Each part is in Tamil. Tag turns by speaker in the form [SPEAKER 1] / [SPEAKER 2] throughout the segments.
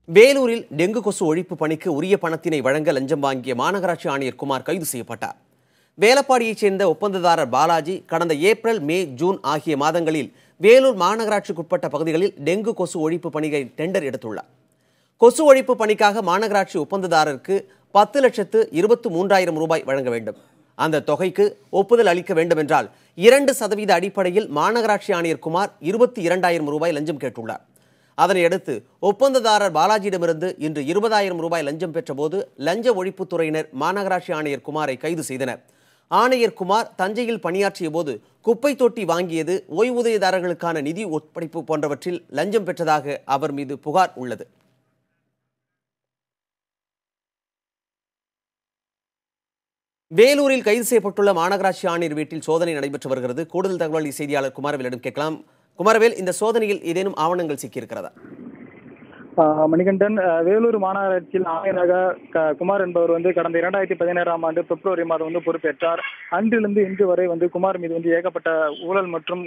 [SPEAKER 1] வேலூரில் டெங்கு கொசு ஒழிப்பு பணிக்கு உரிய பணத்தினை வழங்க லஞ்சம் வாங்கிய மாநகராட்சி ஆணையர் குமார் கைது செய்யப்பட்டார். வேலப்பாடியைச் சேர்ந்த ஒப்பந்ததாரர் பாலாஜி கடந்த ஏப்ரல், மே, ஜூன் ஆகிய மாதங்களில் வேலூர் மாநகராட்சிக்குட்பட்ட பகுதிகளில் டெங்கு கொசு ஒழிப்பு பணியை டெண்டர் எடுத்துள்ளார். கொசு ஒழிப்பு பணிக்காக மாநகராட்சி ஒப்பந்ததாரருக்கு 10,23,000 ரூபாய் வழங்க வேண்டும். அந்த தொகைக்கு ஒப்புதல் அளிக்க வேண்டுமென்றால் 2% அடிப்படையில் மாநகராட்சி ஆணையர் குமார் 22,000 ரூபாய் லஞ்சம் கேட்டுள்ளார். அதனையடுத்து ஒப்பந்ததாரர் பாலாஜியிடமிருந்து இன்று 20,000 ரூபாய் லஞ்சம் பெற்றபோது லஞ்ச ஒழிப்புத்துறையினர் மாநகராட்சி ஆணையர் குமாரை கைது செய்தனர். ஆணையர் குமார் தஞ்சையில் பணியாற்றிய போது குப்பை தொட்டி வாங்கியது, ஓய்வூதியதாரர்களுக்கான நிதி ஒப்படைப்பு போன்றவற்றில் லஞ்சம் பெற்றதாக அவர் மீது புகார் உள்ளது. வேலூரில் கைது செய்யப்பட்டுள்ள மாநகராட்சி ஆணையர் வீட்டில் சோதனை நடைபெற்று வருகிறது. கூடுதல் தகவல் செய்தியாளர் குமாரவேலிடம் கேட்கலாம். குமாரவேல், இந்த சோதனையில் ஏதேனும் ஆவணங்கள் சிக்கியிருக்கிறதா?
[SPEAKER 2] மணிகண்டன், வேலூர் மாநகராட்சியில் ஆணையராக குமார் என்பவர் கடந்த 2016ஆம் ஆண்டு பிப்ரவரி மாதம் பொறுப்பேற்றார். அன்றிலிருந்து இன்று வரை குமார் மீது ஏகப்பட்ட ஊழல் மற்றும்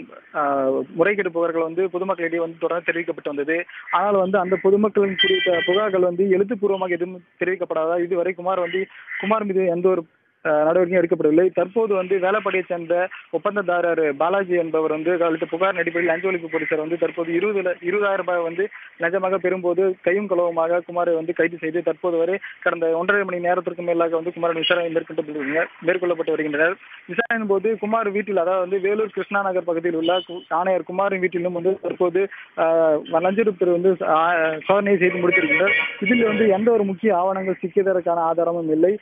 [SPEAKER 2] முறைகேடு புகார்கள் பொதுமக்களிடையே தொடர்ந்து தெரிவிக்கப்பட்டு வந்தது. ஆனால் அந்த பொதுமக்களின் குறித்த புகார்கள் எழுத்துப்பூர்வமாக எதுவும் தெரிவிக்கப்படாதா இதுவரை குமார் மீது எந்த ஒரு நடவடிக்கையும் எடுக்கப்படவில்லை. தற்போது வேலைப்பாடியை சேர்ந்த ஒப்பந்ததாரர் பாலாஜி என்பவர் அளித்த புகார் அடிப்படையில் லஞ்ச ஒழிப்பு போலீசார் தற்போது 20,000 ரூபாய் லஞ்சமாக பெறும்போது கையும் களவுமாக குமாரை கைது செய்து தற்போது வரை கடந்த 1.5 மணி நேரத்திற்கு மேலாக குமாரின் விசாரணை மேற்கொள்ளப்பட்டு வருகின்றனர். விசாரணையின் போது குமார் வீட்டில், அதாவது வேலூர் கிருஷ்ணா நகர் பகுதியில் உள்ள ஆணையர் குமாரின் வீட்டிலும் தற்போது லஞ்ச ஒழிப்பு சோதனையை செய்து முடித்திருக்கின்றனர். இதில் எந்த ஒரு முக்கிய ஆவணங்கள் சிக்கியதற்கான ஆதாரமும் இல்லை.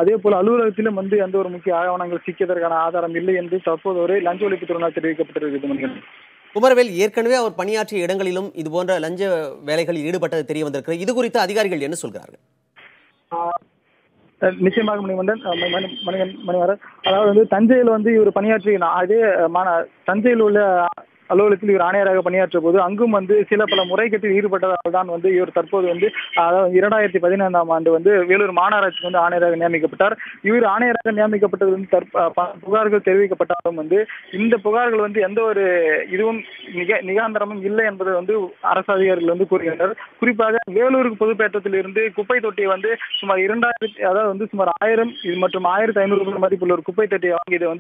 [SPEAKER 2] அதே போல அலுவலகத்தில் எந்த ஒரு முக்கிய ஆவணங்கள் சிக்கியதற்கான ஆதாரம் இல்லை என்று தற்போது வரை லஞ்ச ஒழிப்புத்துறையினால் தெரிவிக்கப்பட்டிருக்கிறது.
[SPEAKER 1] குமரவேல், ஏற்கனவே அவர் பணியாற்றிய இடங்களிலும் இதுபோன்ற லஞ்ச வேலைகளில் ஈடுபட்டது தெரிய வந்திருக்கிறது. இது குறித்து அதிகாரிகள் என்ன சொல்கிறார்கள்?
[SPEAKER 2] நிச்சயமாக மணிவரன், அதாவது தஞ்சையில் இவர் பணியாற்றி அதே தஞ்சையில் உள்ள அலுவலகத்தில் இவர் ஆணையராக பணியாற்றிய போது அங்கும் சில பல முறைகேட்டில் ஈடுபட்டதால் தான் இவர் தற்போது அதாவது 2015ஆம் ஆண்டு வேலூர் மாநகராட்சிக்கு ஆணையராக நியமிக்கப்பட்டார். இவர் ஆணையராக நியமிக்கப்பட்டது புகார்கள் தெரிவிக்கப்பட்டாலும் இந்த புகார்கள் எந்த ஒரு இதுவும் நிகாந்தரமும் இல்லை என்பது அரசு அதிகாரிகள் கூறுகின்றனர். குறிப்பாக வேலூருக்கு பொதுப்பேற்றத்தில் இருந்து குப்பை தொட்டியை சுமார் 2,000, அதாவது சுமார் 1000 மற்றும் 1,500 ரூபாய் மதிப்புள்ள ஒரு குப்பை தொட்டியை வாங்கியது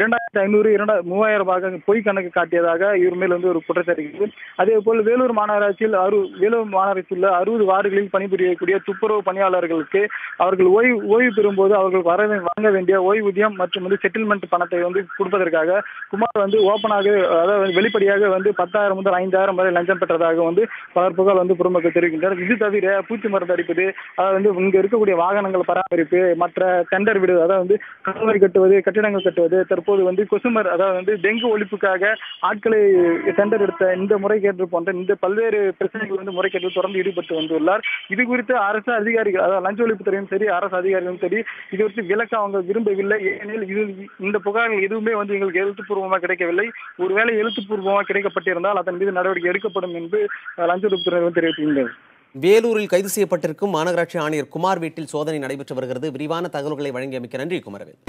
[SPEAKER 2] 2,500, 3,000 ரூபாய் பொய் கணக்கு காட்டியதாக இவர் மேல் ஒரு குற்றச்சாட்டு. அதே போல் வேலூர் மாநகராட்சியில் 60 வார்டுகளில் பணிபுரியக்கூடிய துப்புரவு பணியாளர்களுக்கு அவர்கள் ஓய்வு பெறும்போது அவர்கள் வாங்க வேண்டிய ஓய்வூதியம் மற்றும் செட்டில்மெண்ட் பணத்தை கொடுப்பதற்காக குமார் ஓப்பனாக, அதாவது வெளிப்படையாக 10,000 முதல் 5,000 வரை லஞ்சம் பெற்றதாக பலர் புகார் பொதுமக்கள் தெரிவிக்கின்றனர். இது தவிர பூச்சி மருந்து அடிப்பது, அதாவது இங்க இருக்கக்கூடிய வாகனங்கள் பராமரிப்பு, மற்ற டெண்டர் விடுவது, அதாவது கல்வரை கட்டுவது, கட்டிடங்கள் கட்டுவது, தற்போது கொசுமர், அதாவது டெங்கு ஒழிப்புக்காக ஆட்களை டெண்டர் எடுத்த இந்த முறைகேடு போன்ற இந்த பல்வேறு பிரச்சனைகள் முறைகேட்டில் தொடர்ந்து ஈடுபட்டு வந்துள்ளார். இது குறித்து அரசு அதிகாரிகள், அதாவது லஞ்ச ஒழிப்புத்துறையும் சரி, அரசு அதிகாரிகளும் சரி, இது குறித்து விளக்க அவங்க விரும்பவில்லை. ஏனெனில் இந்த புகார்கள் எதுவுமே எங்களுக்கு எழுத்துப்பூர்வமாக கிடைக்கவில்லை. ஒருவேளை எழுத்துப்பூர்வமாக கிடைக்கப்பட்டிருந்தால் அதன் மீது நடவடிக்கை எடுக்கப்படும் என்று லஞ்ச ஒழிப்புத்துறை தெரிவித்துள்ளது.
[SPEAKER 1] வேலூரில் கைது செய்யப்பட்டிருக்கும் மாநகராட்சி ஆணையர் குமார் வீட்டில் சோதனை நடைபெற்று வருகிறது. விரிவான தகவல்களை வழங்கியமைக்க நன்றி குமரவேல்.